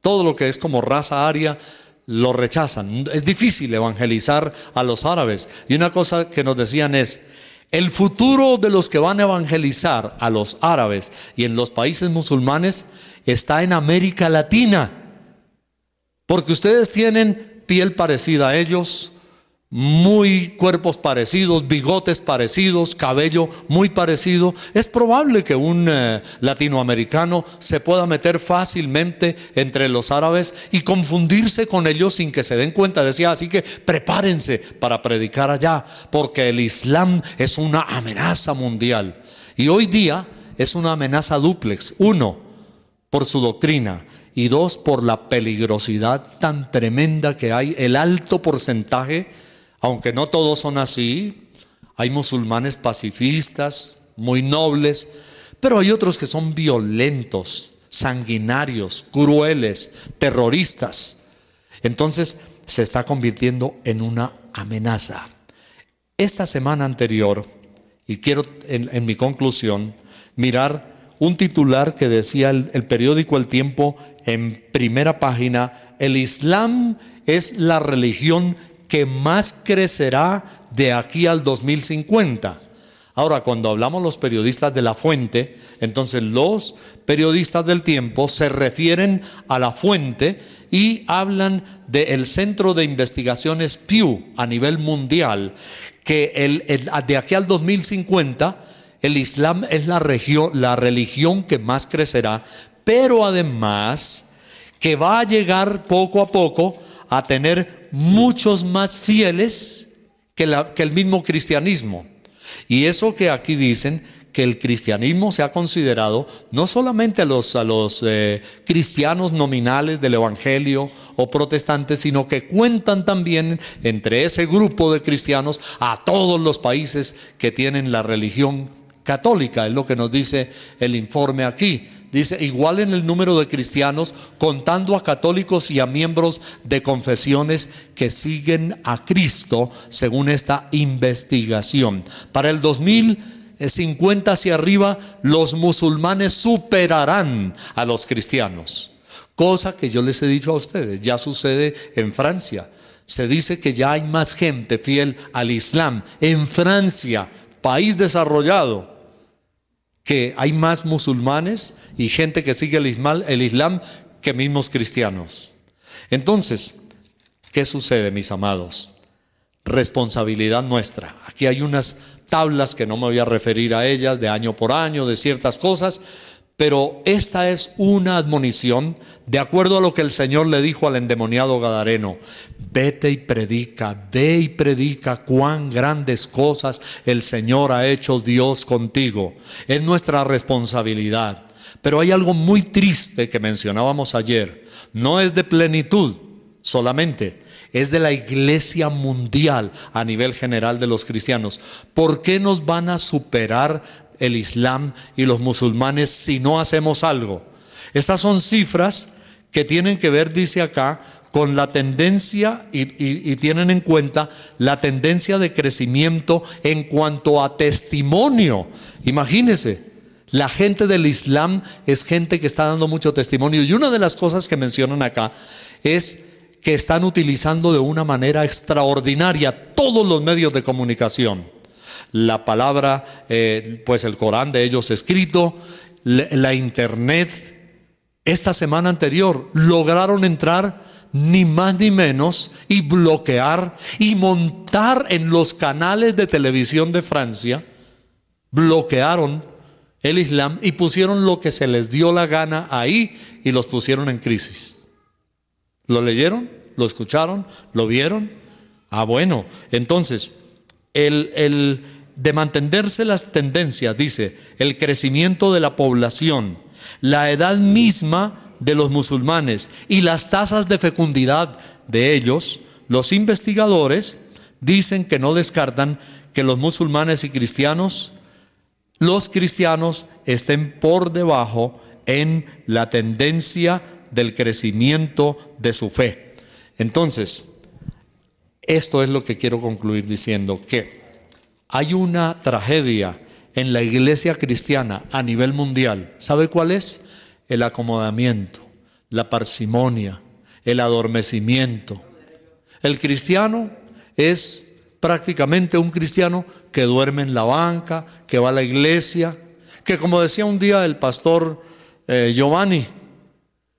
Todo lo que es como raza aria lo rechazan. Es difícil evangelizar a los árabes. Y una cosa que nos decían es: el futuro de los que van a evangelizar a los árabes y en los países musulmanes está en América Latina. Porque ustedes tienen piel parecida a ellos, muy cuerpos parecidos, bigotes parecidos, cabello muy parecido. Es probable que un latinoamericano se pueda meter fácilmente entre los árabes y confundirse con ellos sin que se den cuenta. Decía: así que prepárense para predicar allá, porque el Islam es una amenaza mundial. Y hoy día es una amenaza dúplex: uno, por su doctrina, y dos, por la peligrosidad tan tremenda que hay, el alto porcentaje, aunque no todos son así. Hay musulmanes pacifistas, muy nobles, pero hay otros que son violentos, sanguinarios, crueles, terroristas. Entonces se está convirtiendo en una amenaza. Esta semana anterior, y quiero en mi conclusión mirar un titular que decía el periódico El Tiempo en primera página: el Islam es la religión que más crecerá de aquí al 2050. Ahora, cuando hablamos los periodistas de La Fuente, entonces los periodistas del Tiempo se refieren a La Fuente y hablan del Centro de Investigaciones Pew a nivel mundial, que de aquí al 2050 el Islam es la religión que más crecerá, pero además que va a llegar poco a poco a tener muchos más fieles que el mismo cristianismo. Y eso que aquí dicen, que el cristianismo se ha considerado no solamente a los cristianos nominales del evangelio o protestantes, sino que cuentan también entre ese grupo de cristianos a todos los países que tienen la religión católica. Es lo que nos dice el informe aquí. Dice: igual en el número de cristianos, contando a católicos y a miembros de confesiones que siguen a Cristo, según esta investigación. Para el 2050 hacia arriba, los musulmanes superarán a los cristianos. Cosa que yo les he dicho a ustedes, ya sucede en Francia. Se dice que ya hay más gente fiel al Islam en Francia, país desarrollado, que hay más musulmanes y gente que sigue el Islam que mismos cristianos. Entonces, ¿qué sucede, mis amados? Responsabilidad nuestra. Aquí hay unas tablas que no me voy a referir a ellas de año por año, de ciertas cosas, pero esta es una admonición de acuerdo a lo que el Señor le dijo al endemoniado gadareno: vete y predica, ve y predica cuán grandes cosas el Señor ha hecho Dios contigo. Es nuestra responsabilidad. Pero hay algo muy triste que mencionábamos ayer. No es de plenitud solamente, es de la iglesia mundial a nivel general de los cristianos. ¿Por qué nos van a superar el Islam y los musulmanes si no hacemos algo? Estas son cifras que tienen que ver, dice acá, con la tendencia y tienen en cuenta la tendencia de crecimiento en cuanto a testimonio. Imagínense, la gente del Islam es gente que está dando mucho testimonio, y una de las cosas que mencionan acá es que están utilizando de una manera extraordinaria todos los medios de comunicación. La palabra, pues el Corán de ellos escrito, la internet. Esta semana anterior lograron entrar ni más ni menos y bloquear y montar en los canales de televisión de Francia, bloquearon el Islam y pusieron lo que se les dio la gana ahí y los pusieron en crisis. ¿Lo leyeron? ¿Lo escucharon? ¿Lo vieron? Bueno, entonces de mantenerse las tendencias, dice, el crecimiento de la población, la edad misma de los musulmanes y las tasas de fecundidad de ellos, los investigadores dicen que no descartan que los musulmanes y los cristianos estén por debajo en la tendencia del crecimiento de su fe. Entonces, esto es lo que quiero concluir diciendo, que hay una tragedia en la iglesia cristiana a nivel mundial. ¿Sabe cuál es? El acomodamiento, la parsimonia, el adormecimiento. El cristiano es prácticamente un cristiano que duerme en la banca, que va a la iglesia, que, como decía un día el pastor Giovanni,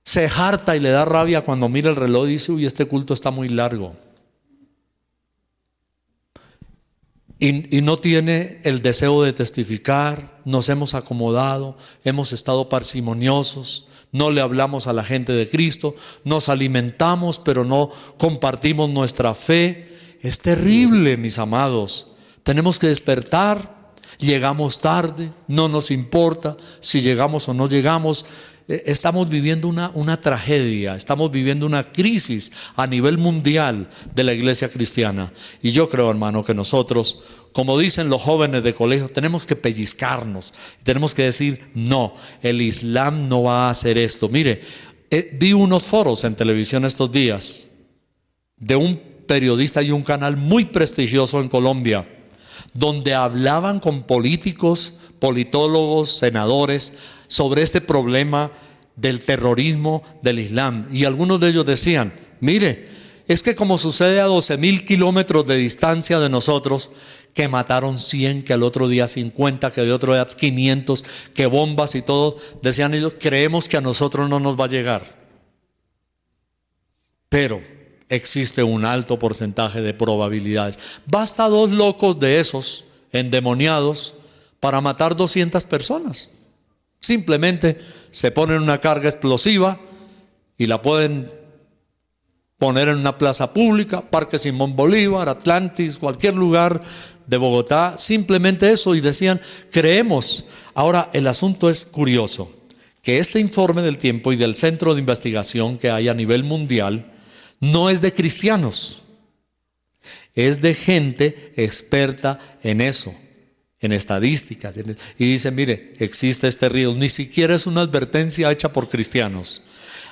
se harta y le da rabia cuando mira el reloj y dice: uy, este culto está muy largo. Y no tiene el deseo de testificar. Nos hemos acomodado, hemos estado parsimoniosos, no le hablamos a la gente de Cristo, nos alimentamos pero no compartimos nuestra fe. Es terrible, mis amados. Tenemos que despertar. Llegamos tarde, no nos importa si llegamos o no llegamos. Estamos viviendo una tragedia, estamos viviendo una crisis a nivel mundial de la iglesia cristiana. Y yo creo, hermano, que nosotros, como dicen los jóvenes de colegio, tenemos que pellizcarnos, tenemos que decir: no, el Islam no va a hacer esto. Mire, vi unos foros en televisión estos días de un periodista y un canal muy prestigioso en Colombia, donde hablaban con políticos, politólogos, senadores, sobre este problema del terrorismo del Islam. Y algunos de ellos decían: mire, es que como sucede a 12,000 kilómetros de distancia de nosotros, que mataron 100, que al otro día 50, que de otro día 500, que bombas y todo, decían ellos, creemos que a nosotros no nos va a llegar. Pero existe un alto porcentaje de probabilidades. Basta 2 locos de esos endemoniados para matar 200 personas. Simplemente se ponen una carga explosiva y la pueden poner en una plaza pública, Parque Simón Bolívar, Atlantis, cualquier lugar de Bogotá. Simplemente eso, y decían: creemos. Ahora, el asunto es curioso, que este informe del tiempo y del centro de investigación que hay a nivel mundial no es de cristianos, es de gente experta en eso, en estadísticas, y dice: mire, existe este río. Ni siquiera es una advertencia hecha por cristianos.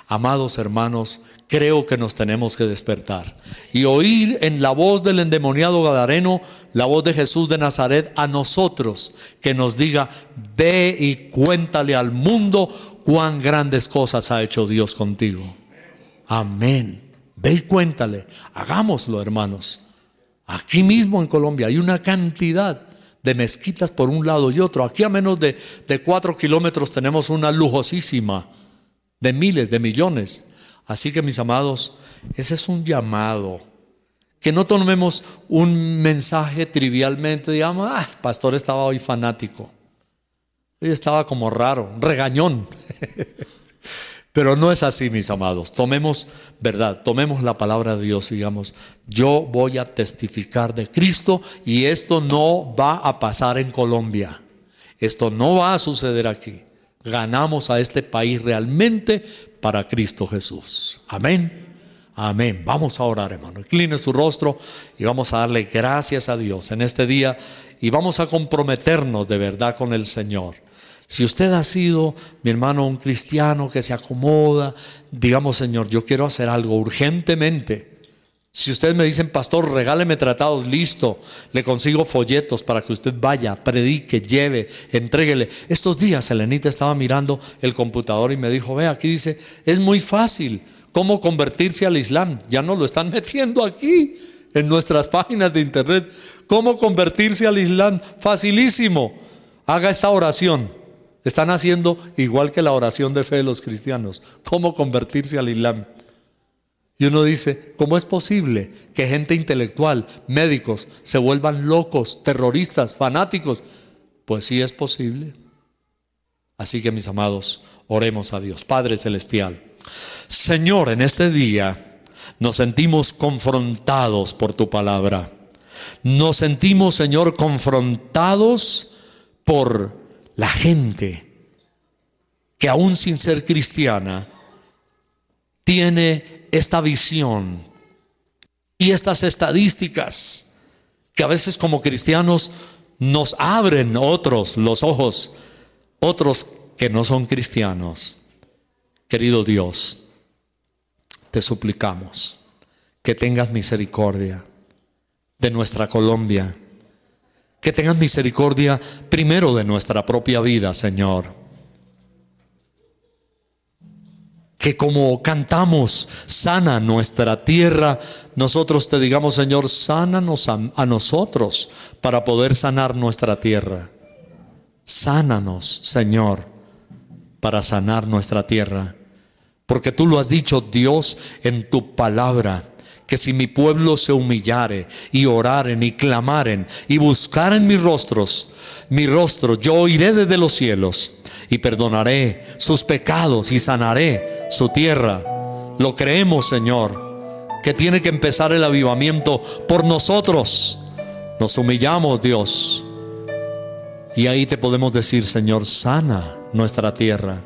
Amados hermanos, creo que nos tenemos que despertar y oír en la voz del endemoniado gadareno la voz de Jesús de Nazaret a nosotros, que nos diga: ve y cuéntale al mundo cuán grandes cosas ha hecho Dios contigo. Amén. Ve y cuéntale. Hagámoslo, hermanos. Aquí mismo en Colombia hay una cantidad de mezquitas por un lado y otro. Aquí a menos de 4 kilómetros tenemos una lujosísima de miles, de millones. Así que, mis amados, ese es un llamado Que no tomemos un mensaje trivialmente, digamos, el pastor estaba hoy fanático. Hoy estaba como raro, regañón. Pero no es así, mis amados. Tomemos verdad, tomemos la palabra de Dios y digamos, yo voy a testificar de Cristo y esto no va a pasar en Colombia. Esto no va a suceder aquí. Ganamos a este país realmente para Cristo Jesús. Amén. Amén. Vamos a orar, hermano. Incline su rostro y vamos a darle gracias a Dios en este día y vamos a comprometernos de verdad con el Señor. Si usted ha sido, mi hermano, un cristiano que se acomoda, digamos, Señor, yo quiero hacer algo urgentemente. Si ustedes me dicen, pastor, regáleme tratados, listo, le consigo folletos para que usted vaya, predique, lleve, entréguele. Estos días Elenita estaba mirando el computador y me dijo, ve, aquí dice, es muy fácil cómo convertirse al Islam. Ya nos lo están metiendo aquí en nuestras páginas de internet. ¿Cómo convertirse al Islam? Facilísimo. Haga esta oración. Están haciendo igual que la oración de fe de los cristianos. ¿Cómo convertirse al Islam? Y uno dice, ¿cómo es posible que gente intelectual, médicos, se vuelvan locos, terroristas, fanáticos? Pues sí es posible. Así que, mis amados, oremos a Dios. Padre Celestial, Señor, en este día nos sentimos confrontados por tu palabra. Nos sentimos, Señor, confrontados por la gente que aún sin ser cristiana tiene esta visión y estas estadísticas que a veces como cristianos nos abren otros los ojos, otros que no son cristianos. Querido Dios, te suplicamos que tengas misericordia de nuestra Colombia, que tengas misericordia primero de nuestra propia vida, Señor. Que como cantamos, sana nuestra tierra, nosotros te digamos, Señor, sánanos a nosotros para poder sanar nuestra tierra. Sánanos, Señor, para sanar nuestra tierra. Porque tú lo has dicho, Dios, en tu palabra, que si mi pueblo se humillare y oraren y clamaren y buscaren mi rostro, yo oiré desde los cielos y perdonaré sus pecados y sanaré su tierra. Lo creemos, Señor, que tiene que empezar el avivamiento por nosotros. Nos humillamos, Dios, y ahí te podemos decir, Señor, sana nuestra tierra,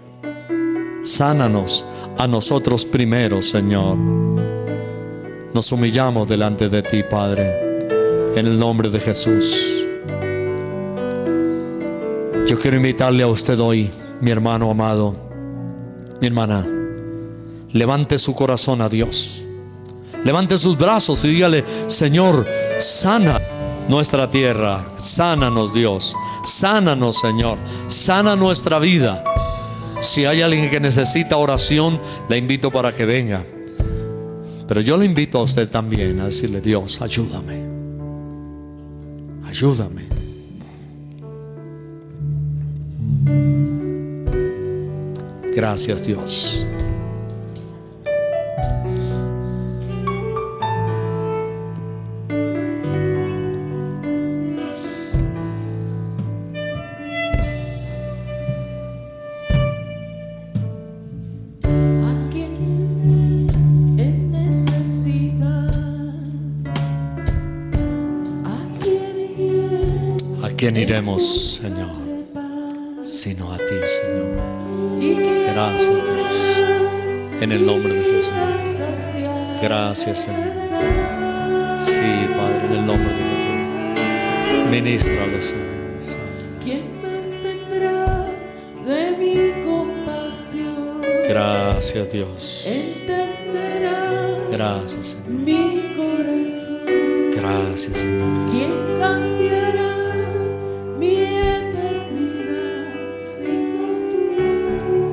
sánanos a nosotros primero, Señor. Nos humillamos delante de ti, Padre, en el nombre de Jesús. Yo quiero invitarle a usted hoy, mi hermano amado, mi hermana, levante su corazón a Dios, levante sus brazos y dígale, Señor, sana nuestra tierra, sánanos, Dios, sánanos, Señor, sana nuestra vida. Si hay alguien que necesita oración, le invito para que venga. Pero yo le invito a usted también a decirle, Dios, ayúdame, ayúdame. Gracias, Dios. ¿A quién iremos, Señor, sino a ti, Señor? Gracias, Dios, en el nombre de Jesús. Gracias, Señor. Sí, Padre, en el nombre de Jesús. Ministrale, Señor. ¿Quién más tendrá de mi compasión? Gracias, Dios. Entenderá Gracias, Señor. mi corazón. Gracias, Señor. ¿Quién cambiará mi eternidad sino tú?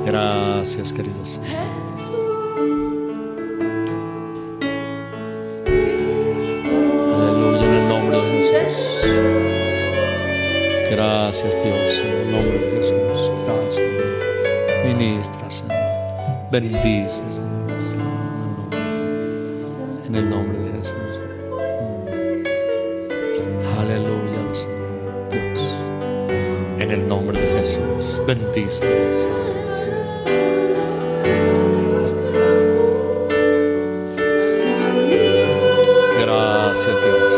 Gracias, querido Señor. Jesús, Cristo. Aleluya, en el nombre de Jesús. Gracias, Dios, en el nombre de Jesús. Gracias, ministra, Señor. Bendice, Señor, en el nombre de Jesús. En el nombre de Jesús. Bendíceles. Gracias, Dios.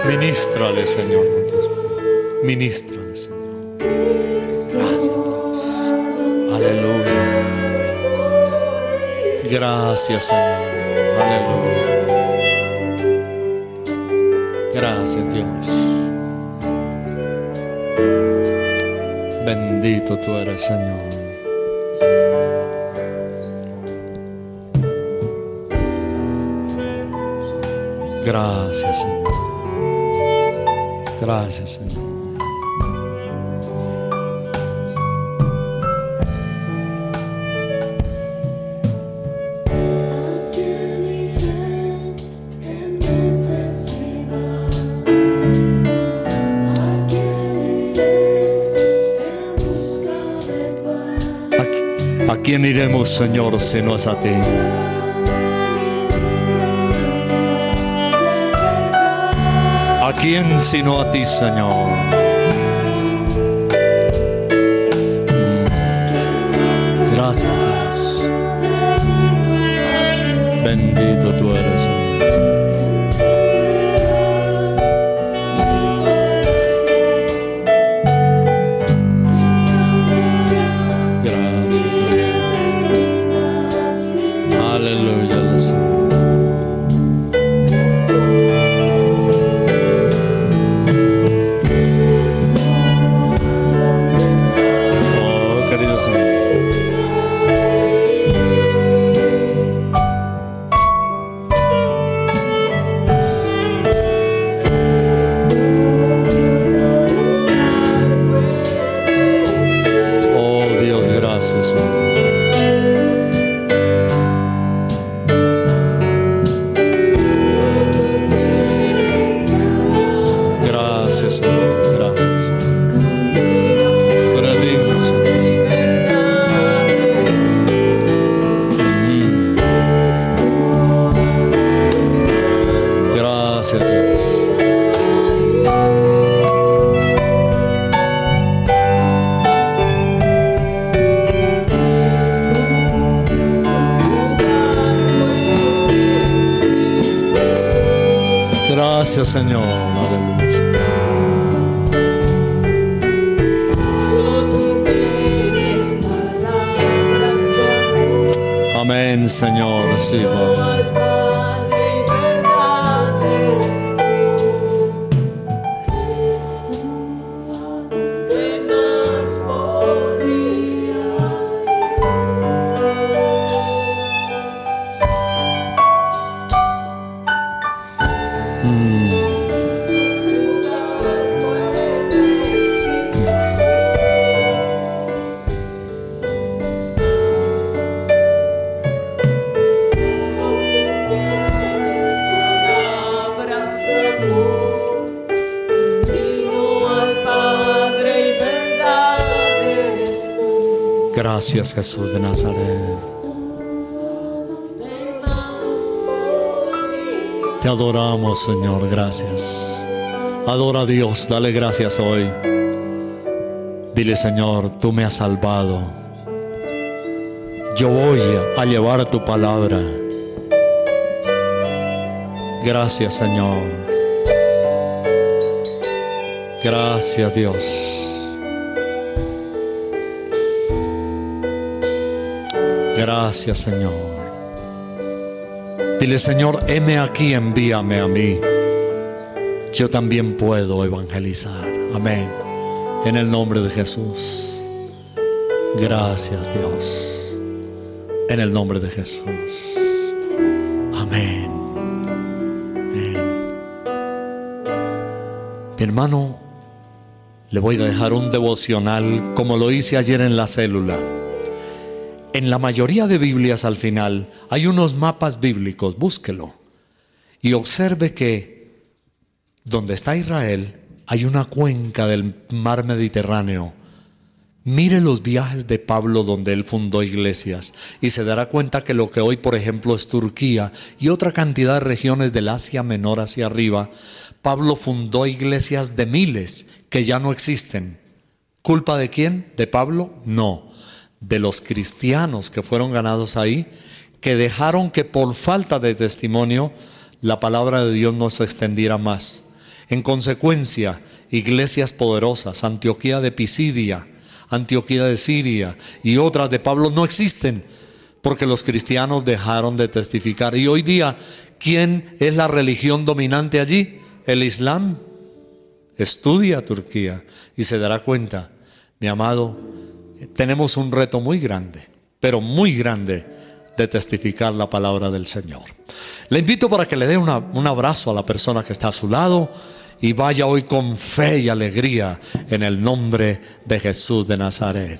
Ministrale, Señor. Ministrale, Señor. Gracias, Dios. Aleluya. Gracias, Señor. Aleluya. Gracias, Dios. Bendito tú eres, Señor. Gracias, Señor. Gracias, Señor. ¿A quién iremos, Señor, si no es a ti? ¿A quién sino a ti, Señor? Gracias, Dios. Bendito tú eres, Señor. Gracias, Señor. Aleluya. Amén, Señor. Reciba. Gracias, Jesús de Nazaret. Te adoramos, Señor. Gracias. Adora a Dios. Dale gracias hoy. Dile, Señor, tú me has salvado. Yo voy a llevar tu palabra. Gracias, Señor. Gracias, Dios. Gracias, Señor. Dile, Señor, heme aquí, envíame a mí. Yo también puedo evangelizar. Amén. En el nombre de Jesús. Gracias, Dios. En el nombre de Jesús. Amén. Amén. Mi hermano, le voy a dejar un devocional como lo hice ayer en la célula. En la mayoría de Biblias al final hay unos mapas bíblicos, búsquelo y observe que donde está Israel hay una cuenca del mar Mediterráneo Mire los viajes de Pablo donde él fundó iglesias y se dará cuenta que lo que hoy, por ejemplo, es Turquía y otra cantidad de regiones del Asia Menor hacia arriba, Pablo fundó iglesias de miles que ya no existen. ¿Culpa de quién? ¿De Pablo? No, de los cristianos que fueron ganados ahí, que dejaron que por falta de testimonio la palabra de Dios no se extendiera más. En consecuencia, iglesias poderosas, Antioquía de Pisidia, Antioquía de Siria y otras de Pablo no existen porque los cristianos dejaron de testificar. Y hoy día, ¿quién es la religión dominante allí? El Islam. Estudia Turquía y se dará cuenta, mi amado, tenemos un reto muy grande, pero muy grande, de testificar la palabra del Señor. Le invito para que le dé un abrazo a la persona que está a su lado y vaya hoy con fe y alegría en el nombre de Jesús de Nazaret.